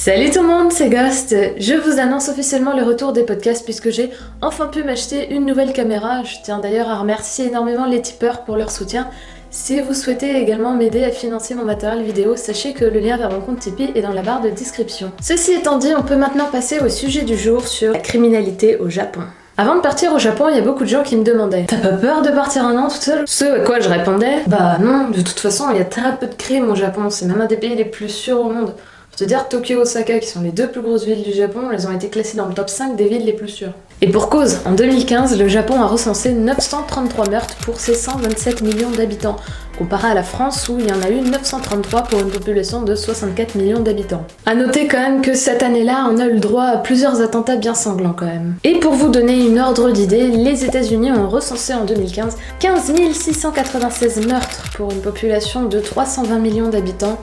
Salut tout le monde, c'est Ghost. Je vous annonce officiellement le retour des podcasts puisque j'ai enfin pu m'acheter une nouvelle caméra. Je tiens d'ailleurs à remercier énormément les tipeurs pour leur soutien. Si vous souhaitez également m'aider à financer mon matériel vidéo, sachez que le lien vers mon compte Tipeee est dans la barre de description. Ceci étant dit, on peut maintenant passer au sujet du jour sur la criminalité au Japon. Avant de partir au Japon, il y a beaucoup de gens qui me demandaient « T'as pas peur de partir un an toute seule ?» Ce à quoi je répondais « Bah non, de toute façon, il y a très peu de crimes au Japon, c'est même un des pays les plus sûrs au monde. » Faut te dire, Tokyo et Osaka, qui sont les deux plus grosses villes du Japon, elles ont été classées dans le top 5 des villes les plus sûres. Et pour cause, en 2015, le Japon a recensé 933 meurtres pour ses 127 millions d'habitants, comparé à la France où il y en a eu 933 pour une population de 64 millions d'habitants. A noter quand même que cette année-là, on a eu le droit à plusieurs attentats bien sanglants quand même. Et pour vous donner une ordre d'idée, les États-Unis ont recensé en 2015 15 696 meurtres pour une population de 320 millions d'habitants,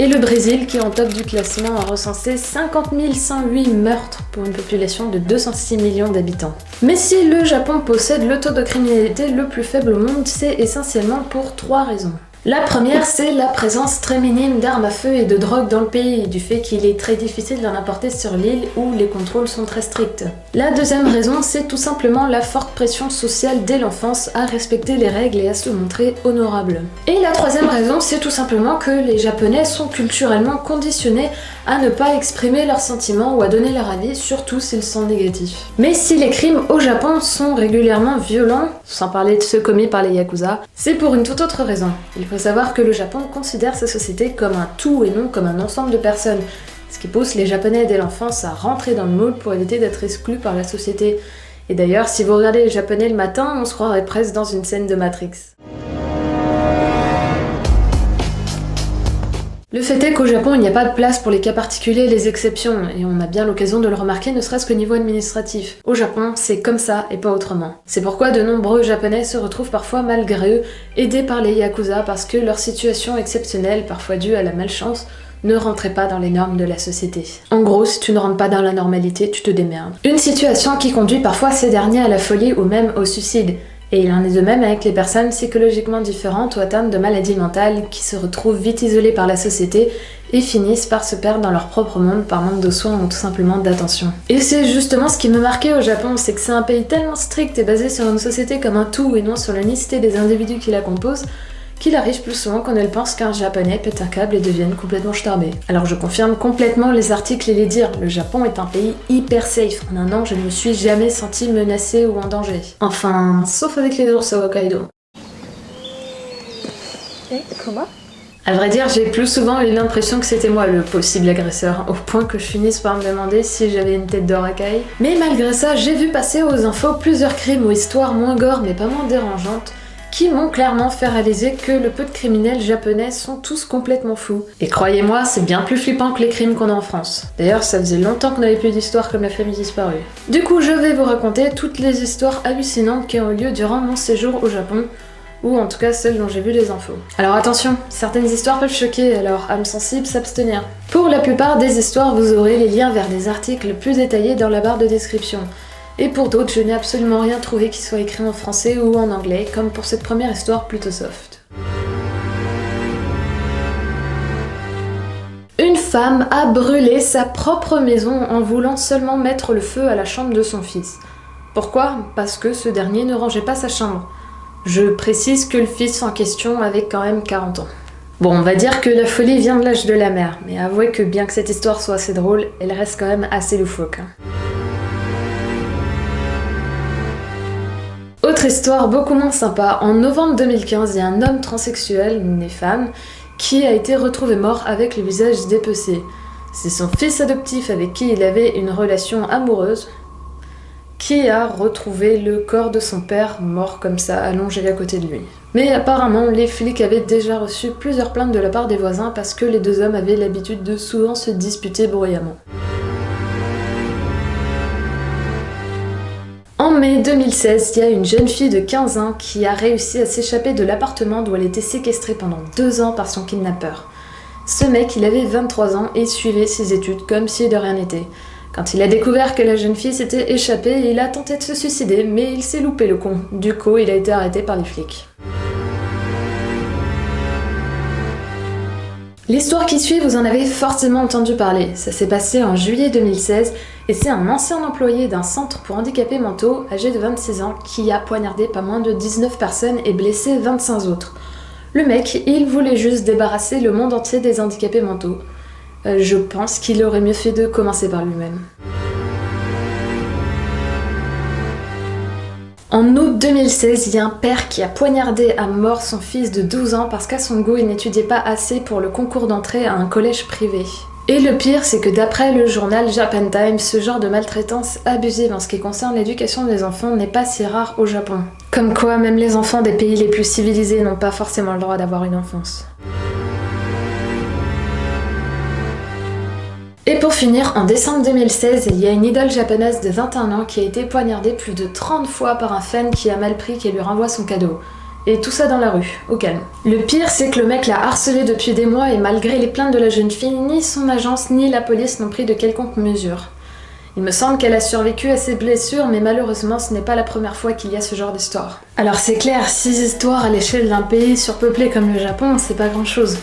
et le Brésil, qui est en top du classement, a recensé 50 108 meurtres pour une population de 206 millions d'habitants. Mais si le Japon possède le taux de criminalité le plus faible au monde, c'est essentiellement pour 3 raisons. La première, c'est la présence très minime d'armes à feu et de drogue dans le pays, du fait qu'il est très difficile d'en importer sur l'île où les contrôles sont très stricts. La deuxième raison, c'est tout simplement la forte pression sociale dès l'enfance à respecter les règles et à se montrer honorable. Et la troisième raison, c'est tout simplement que les Japonais sont culturellement conditionnés à ne pas exprimer leurs sentiments ou à donner leur avis, surtout s'ils sont négatifs. Mais si les crimes au Japon sont régulièrement violents, sans parler de ceux commis par les Yakuza, c'est pour une toute autre raison. Il faut savoir que le Japon considère sa société comme un tout et non comme un ensemble de personnes, ce qui pousse les Japonais dès l'enfance à rentrer dans le moule pour éviter d'être exclus par la société. Et d'ailleurs, si vous regardez les Japonais le matin, on se croirait presque dans une scène de Matrix. Le fait est qu'au Japon, il n'y a pas de place pour les cas particuliers et les exceptions, et on a bien l'occasion de le remarquer ne serait-ce qu'au niveau administratif. Au Japon, c'est comme ça et pas autrement. C'est pourquoi de nombreux Japonais se retrouvent parfois malgré eux, aidés par les Yakuza parce que leur situation exceptionnelle, parfois due à la malchance, ne rentrait pas dans les normes de la société. En gros, si tu ne rentres pas dans la normalité, tu te démerdes. Une situation qui conduit parfois ces derniers à la folie ou même au suicide. Et il en est de même avec les personnes psychologiquement différentes ou atteintes de maladies mentales qui se retrouvent vite isolées par la société et finissent par se perdre dans leur propre monde par manque de soins ou tout simplement d'attention. Et c'est justement ce qui me marquait au Japon, c'est que c'est un pays tellement strict et basé sur une société comme un tout et non sur l'unicité des individus qui la composent, qu'il arrive plus souvent qu'on ne le pense qu'un Japonais pète un câble et devienne complètement starbé. Alors je confirme complètement les articles et les dires, le Japon est un pays hyper safe. En un an, je ne me suis jamais sentie menacée ou en danger. Enfin, sauf avec les ours à Hokkaido. Comment ? À vrai dire, j'ai plus souvent eu l'impression que c'était moi le possible agresseur, au point que je finisse par me demander si j'avais une tête de racaille. Mais malgré ça, j'ai vu passer aux infos plusieurs crimes ou histoires moins gore mais pas moins dérangeantes, qui m'ont clairement fait réaliser que le peu de criminels japonais sont tous complètement fous. Et croyez-moi, c'est bien plus flippant que les crimes qu'on a en France. D'ailleurs, ça faisait longtemps qu'on n'avait plus d'histoires comme la famille disparue. Du coup, je vais vous raconter toutes les histoires hallucinantes qui ont eu lieu durant mon séjour au Japon, ou en tout cas celles dont j'ai vu les infos. Alors attention, certaines histoires peuvent choquer, alors âme sensible, s'abstenir. Pour la plupart des histoires, vous aurez les liens vers des articles plus détaillés dans la barre de description. Et pour d'autres, je n'ai absolument rien trouvé qui soit écrit en français ou en anglais, comme pour cette première histoire plutôt soft. Une femme a brûlé sa propre maison en voulant seulement mettre le feu à la chambre de son fils. Pourquoi ? Parce que ce dernier ne rangeait pas sa chambre. Je précise que le fils en question avait quand même 40 ans. Bon, on va dire que la folie vient de l'âge de la mère, mais avouez que bien que cette histoire soit assez drôle, elle reste quand même assez loufoque. Autre histoire beaucoup moins sympa, en novembre 2015, il y a un homme transsexuel, né femme, qui a été retrouvé mort avec le visage dépecé. C'est son fils adoptif avec qui il avait une relation amoureuse qui a retrouvé le corps de son père mort comme ça, allongé à côté de lui. Mais apparemment, les flics avaient déjà reçu plusieurs plaintes de la part des voisins parce que les deux hommes avaient l'habitude de souvent se disputer bruyamment. En mai 2016, il y a une jeune fille de 15 ans qui a réussi à s'échapper de l'appartement d'où elle était séquestrée pendant 2 ans par son kidnappeur. Ce mec, il avait 23 ans et suivait ses études comme si de rien n'était. Quand il a découvert que la jeune fille s'était échappée, il a tenté de se suicider, mais il s'est loupé le con. Du coup, il a été arrêté par les flics. L'histoire qui suit, vous en avez forcément entendu parler. Ça s'est passé en juillet 2016 et c'est un ancien employé d'un centre pour handicapés mentaux, âgé de 26 ans, qui a poignardé pas moins de 19 personnes et blessé 25 autres. Le mec, il voulait juste débarrasser le monde entier des handicapés mentaux. Je pense qu'il aurait mieux fait de commencer par lui-même. En août 2016, il y a un père qui a poignardé à mort son fils de 12 ans parce qu'à son goût, il n'étudiait pas assez pour le concours d'entrée à un collège privé. Et le pire, c'est que d'après le journal Japan Times, ce genre de maltraitance abusive en ce qui concerne l'éducation des enfants n'est pas si rare au Japon. Comme quoi, même les enfants des pays les plus civilisés n'ont pas forcément le droit d'avoir une enfance. Et pour finir, en décembre 2016, il y a une idole japonaise de 21 ans qui a été poignardée plus de 30 fois par un fan qui a mal pris qui lui renvoie son cadeau. Et tout ça dans la rue, au calme. Le pire, c'est que le mec l'a harcelé depuis des mois et malgré les plaintes de la jeune fille, ni son agence ni la police n'ont pris de quelconque mesure. Il me semble qu'elle a survécu à ses blessures, mais malheureusement ce n'est pas la première fois qu'il y a ce genre d'histoire. Alors c'est clair, 6 histoires à l'échelle d'un pays surpeuplé comme le Japon, c'est pas grand chose.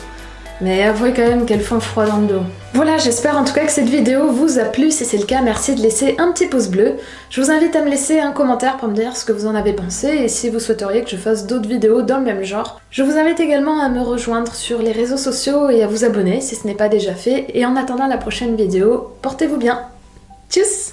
Mais avouez quand même qu'elles font froid dans le dos. Voilà, j'espère en tout cas que cette vidéo vous a plu. Si c'est le cas, merci de laisser un petit pouce bleu. Je vous invite à me laisser un commentaire pour me dire ce que vous en avez pensé et si vous souhaiteriez que je fasse d'autres vidéos dans le même genre. Je vous invite également à me rejoindre sur les réseaux sociaux et à vous abonner si ce n'est pas déjà fait. Et en attendant la prochaine vidéo, portez-vous bien. Tchuss!